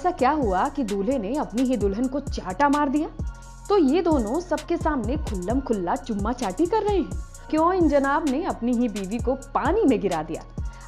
ऐसा क्या हुआ कि दूल्हे ने अपनी ही दुल्हन को चाटा मार दिया? तो ये दोनों सबके सामने खुल्लम खुल्ला चुम्मा चाटी कर रहे हैं। क्यों इन जनाब ने अपनी ही बीवी को पानी में गिरा दिया?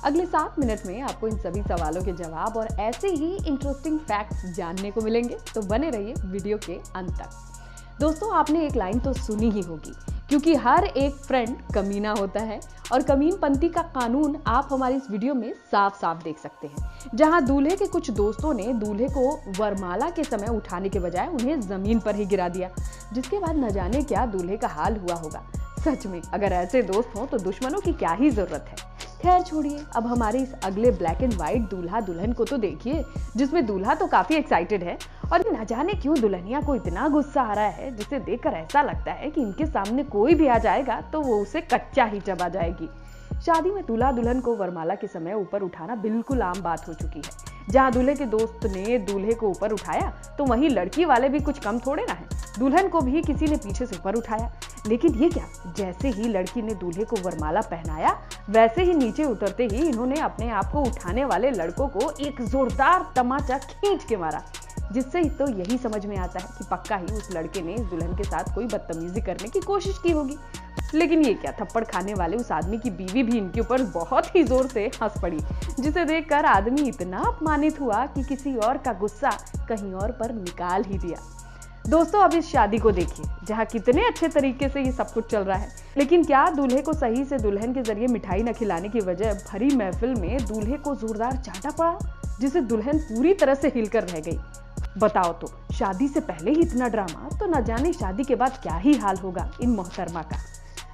अगले 7 मिनट में आपको इन सभी सवालों के जवाब और ऐसे ही इंटरेस्टिंग फैक्ट्स जानने को मिलेंगे, तो बने रहिए वीडियो के अंत तक। दोस्तों, आपने एक लाइन तो सुनी ही होगी, क्योंकि हर एक फ्रेंड कमीना होता है और कमीनपंती का कानून आप हमारी इस वीडियो में साफ साफ देख सकते हैं, जहां दूल्हे के कुछ दोस्तों ने दूल्हे को वरमाला के समय उठाने के बजाय उन्हें जमीन पर ही गिरा दिया, जिसके बाद न जाने क्या दूल्हे का हाल हुआ होगा। सच में अगर ऐसे दोस्त हों तो दुश्मनों की क्या ही जरूरत है। खैर छोड़िए, अब हमारे इस अगले ब्लैक एंड व्हाइट दूल्हा दुल्हन को तो देखिए, जिसमें दूल्हा तो काफी एक्साइटेड है और न जाने क्यों दुल्हनिया को इतना गुस्सा आ रहा है, जिसे देखकर ऐसा लगता है कि इनके सामने कोई भी आ जाएगा तो वो उसे कच्चा ही चबा जाएगी। शादी में दूल्हा दुल्हन को वरमाला के समय ऊपर उठाना बिल्कुल आम बात हो चुकी है। जहाँ दूल्हे के दोस्त ने दूल्हे को ऊपर उठाया तो वहीं लड़की वाले भी कुछ कम थोड़े ना है, दुल्हन को भी किसी ने पीछे से ऊपर उठाया। लेकिन ये क्या, जैसे ही लड़की ने दूल्हे को वरमाला पहनाया, वैसे ही नीचे उतरते ही इन्होंने अपने आप को उठाने वाले लड़कों को एक जोरदार तमाचा खींच के मारा, जिससे तो यही समझ में आता है कि पक्का ही उस लड़के ने इस दुल्हन के साथ कोई बदतमीजी करने की कोशिश की होगी। लेकिन ये क्या, थप्पड़ खाने वाले उस आदमी की बीवी भी इनके ऊपर बहुत ही जोर से हंस पड़ी, जिसे देखकर आदमी इतना अपमानित हुआ कि किसी और का गुस्सा कहीं और पर निकाल ही दिया। दोस्तों, अब इस शादी को देखिए, जहाँ कितने अच्छे तरीके से ये सब कुछ चल रहा है, लेकिन क्या दूल्हे को सही से दुल्हन के जरिए मिठाई न खिलाने की वजह भरी महफिल में दूल्हे को जोरदार चाटा पड़ा, जिसे दुल्हन पूरी तरह से हिलकर रह गई। बताओ तो, शादी से पहले ही इतना ड्रामा, तो न जाने शादी के बाद क्या ही हाल होगा इन मोहतरमा का।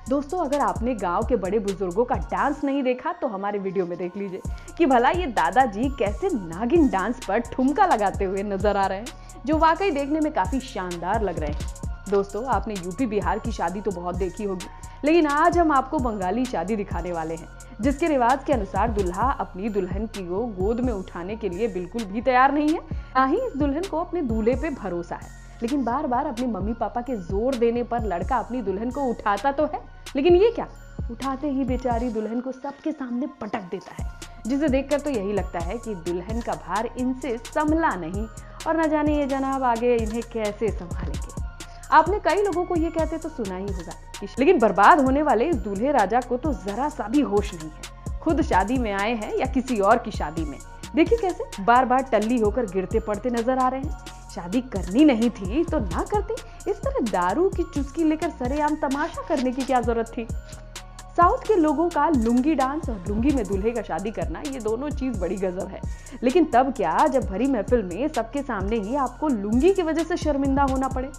दोस्तों, अगर आपने गांव के बड़े बुजुर्गों का डांस नहीं देखा तो हमारे वीडियो में देख लीजिए कि भला ये दादाजी कैसे नागिन डांस पर ठुमका लगाते हुए नजर आ रहे हैं, जो वाकई देखने में काफी शानदार लग रहे हैं। दोस्तों, आपने यूपी बिहार की शादी तो बहुत देखी होगी, लेकिन आज हम आपको बंगाली शादी दिखाने वाले हैं, जिसके रिवाज के अनुसार दुल्हा अपनी दुल्हन की गोद में उठाने के लिए बिल्कुल भी तैयार नहीं है, ना ही इस दुल्हन को अपने दूल्हे पे भरोसा है। लेकिन बार बार अपने मम्मी पापा के जोर देने पर लड़का अपनी दुल्हन को उठाता तो है, लेकिन ये क्या, उठाते ही बेचारी दुल्हन को सबके सामने पटक देता है, जिसे देखकर तो यही लगता है कि दुल्हन का भार इनसे संभला नहीं और न जाने ये जनाब आगे इन्हें कैसे संभालेंगे। आपने कई लोगों को ये कहते तो सुना ही होगा, लेकिन बर्बाद होने वाले इस दूल्हे राजा को तो जरा सा भी होश नहीं है, खुद शादी में आए हैं या किसी और की शादी में। देखिए कैसे बार बार टल्ली होकर गिरते पड़ते नजर आ रहे हैं। शादी करनी नहीं थी तो ना करते, इस तरह दारू की चुस्की लेकर सरेआम तमाशा करने की क्या जरूरत थी। साउथ के लोगों का लुंगी डांस और लुंगी में दूल्हे का शादी करना, ये दोनों चीज बड़ी गजब है। लेकिन तब क्या, जब भरी महफिल में सबके सामने ही आपको लुंगी की वजह से शर्मिंदा होना पड़े।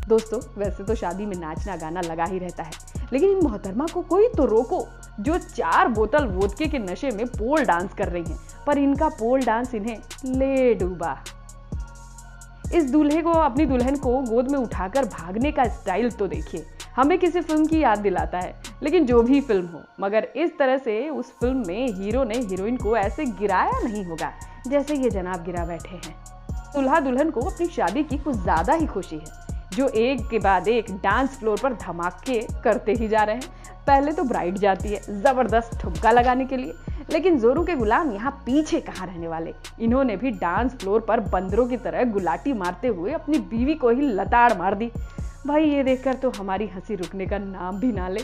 दोस्तों, वैसे तो शादी में नाचना गाना लगा ही रहता है, लेकिन इन मोहतरमा को कोई तो रोको, जो 4 बोतल वोदके के नशे में पोल डांस कर रही हैं, पर इनका पोल डांस इन्हें ले डूबा। इस दूल्हे को अपनी दुल्हन को गोद में उठाकर भागने का स्टाइल तो देखिए, हमें किसी फिल्म की याद दिलाता है। लेकिन जो भी फिल्म हो, मगर इस तरह से उस फिल्म में हीरो ने हीरोइन को ऐसे गिराया नहीं होगा जैसे ये जनाब गिरा बैठे हैं। दूल्हा दुल्हन को अपनी शादी की कुछ ज्यादा ही खुशी है, जो एक के बाद एक डांस फ्लोर पर धमाके करते ही जा रहे हैं। पहले तो ब्राइड जाती है जबरदस्त ठुमका लगाने के लिए, लेकिन जोरू के गुलाम यहाँ पीछे कहाँ रहने वाले। इन्होंने भी डांस फ्लोर पर बंदरों की तरह गुलाटी मारते हुए अपनी बीवी को ही लताड़ मार दी। भाई, ये देखकर तो हमारी हंसी रुकने का नाम भी ना ले।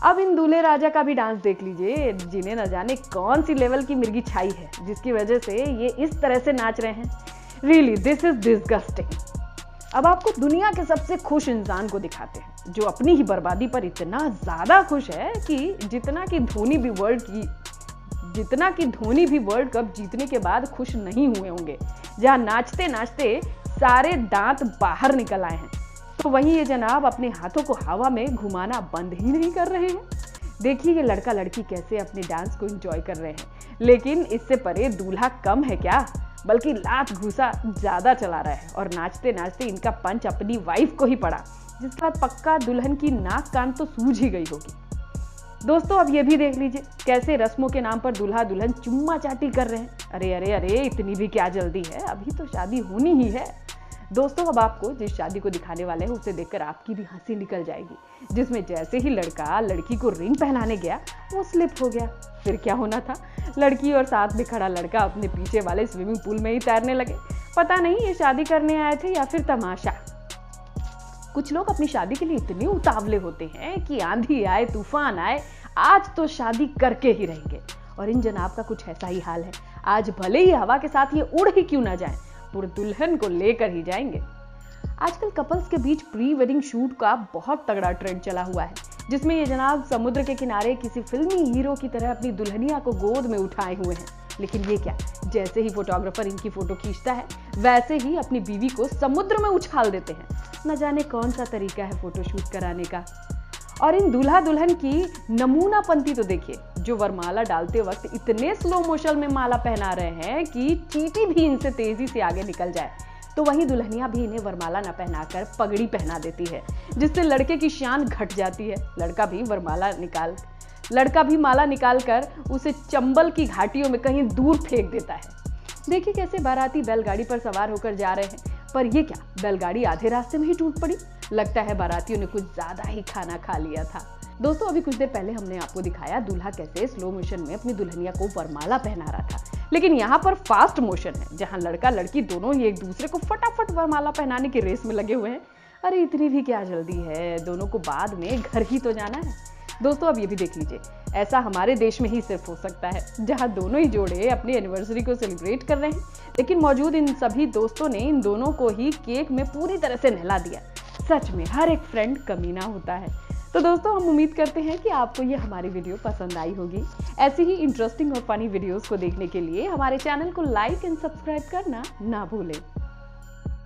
अब इन दूल्हे राजा का भी डांस देख लीजिए, जिन्हें न जाने कौन सी लेवल की मिर्गी छाई है, जिसकी वजह से ये इस तरह से नाच रहे हैं। Really this is disgusting. अब आपको दुनिया के सबसे खुश इंसान को दिखाते हैं, जो अपनी ही बर्बादी पर इतना ज्यादा खुश है कि जितना कि धोनी भी वर्ल्ड कप जीतने के बाद खुश नहीं हुए होंगे, जहां नाचते नाचते सारे दांत बाहर निकल आए हैं, तो वहीं ये जनाब अपने हाथों को हवा में घुमाना बंद ही नहीं कर रहे हैं। देखिए ये लड़का लड़की कैसे अपने डांस को एंजॉय कर रहे हैं। लेकिन इससे परे दूल्हा कम है क्या, बल्कि लात घूसा ज्यादा चला रहा है, और नाचते नाचते इनका पंच अपनी वाइफ को ही पड़ा, जिसके बाद पक्का दुल्हन की नाक कान तो सूज ही गई होगी। दोस्तों, अब ये भी देख लीजिए कैसे रस्मों के नाम पर दूल्हा दुल्हन चुम्मा चाटी कर रहे हैं। अरे अरे अरे, इतनी भी क्या जल्दी है, अभी तो शादी होनी ही है। दोस्तों अब आपको जिस शादी को दिखाने वाले हैं उसे देखकर आपकी भी हंसी निकल जाएगी, जिसमें जैसे ही लड़का लड़की को रिंग पहनाने गया वो स्लिप हो गया। फिर क्या होना था, लड़की और साथ में खड़ा लड़का अपने पीछे वाले स्विमिंग पूल में ही तैरने लगे। पता नहीं ये शादी करने आए थे या फिर तमाशा। कुछ लोग अपनी शादी के लिए इतने उतावले होते हैं कि आंधी आए तूफान आए आज तो शादी करके ही रहेंगे, और इन जनाब का कुछ ऐसा ही हाल है। आज भले ही हवा के साथ ये उड़ ही क्यों ना जाए, पूरे दुल्हन को लेकर ही जाएंगे। आजकल कपल्स के बीच प्री वेडिंग शूट का बहुत तगड़ा ट्रेंड चला हुआ है, जिसमें ये जनाब समुद्र के किनारे किसी फिल्मी हीरो की तरह अपनी दुल्हनिया को गोद में उठाए हुए हैं। लेकिन ये क्या, जैसे ही फोटोग्राफर इनकी फोटो खींचता है वैसे ही अपनी बीवी को समुद्र में उछाल देते हैं। न जाने कौन सा तरीका है फोटोशूट कराने का। और इन दूल्हा दुल्हन की नमूनापंती तो देखिए, जो वरमाला डालते वक्त इतने स्लो मोशन में माला पहना रहे हैं कि चींटी भी इनसे तेजी से आगे निकल जाए। तो वहीं दुल्हनिया भी इन्हें वरमाला न पहनाकर पगड़ी पहना देती है, जिससे लड़के की शान घट जाती है। लड़का भी माला निकाल कर उसे चंबल की घाटियों में कहीं दूर फेंक देता है। देखिए कैसे बाराती बैलगाड़ी पर सवार होकर जा रहे हैं, पर ये क्या, बैलगाड़ी आधे रास्ते में ही टूट पड़ी। लगता है बारातियों ने कुछ ज्यादा ही खाना खा लिया था। दोस्तों अभी कुछ देर पहले हमने आपको दिखाया दूल्हा कैसे स्लो मोशन में अपनी दुल्हनिया को वरमाला पहना रहा था, लेकिन यहाँ पर फास्ट मोशन है, जहाँ लड़का लड़की दोनों ही एक दूसरे को फटाफट वरमाला पहनाने की रेस में लगे हुए हैं। अरे इतनी भी क्या जल्दी है, दोनों को बाद में घर ही तो जाना है। दोस्तों अब ये भी देख लीजिए, ऐसा हमारे देश में ही सिर्फ हो सकता है, जहां दोनों ही जोड़े अपनी एनिवर्सरी को सेलिब्रेट कर रहे हैं, लेकिन मौजूद इन सभी दोस्तों ने इन दोनों को ही केक में पूरी तरह से नहला दिया। सच में हर एक फ्रेंड कमीना होता है। तो दोस्तों हम उम्मीद करते हैं कि आपको ये हमारी वीडियो पसंद आई होगी। ऐसी ही इंटरेस्टिंग और फनी वीडियोस को देखने के लिए हमारे चैनल को लाइक एंड सब्सक्राइब करना ना भूलें।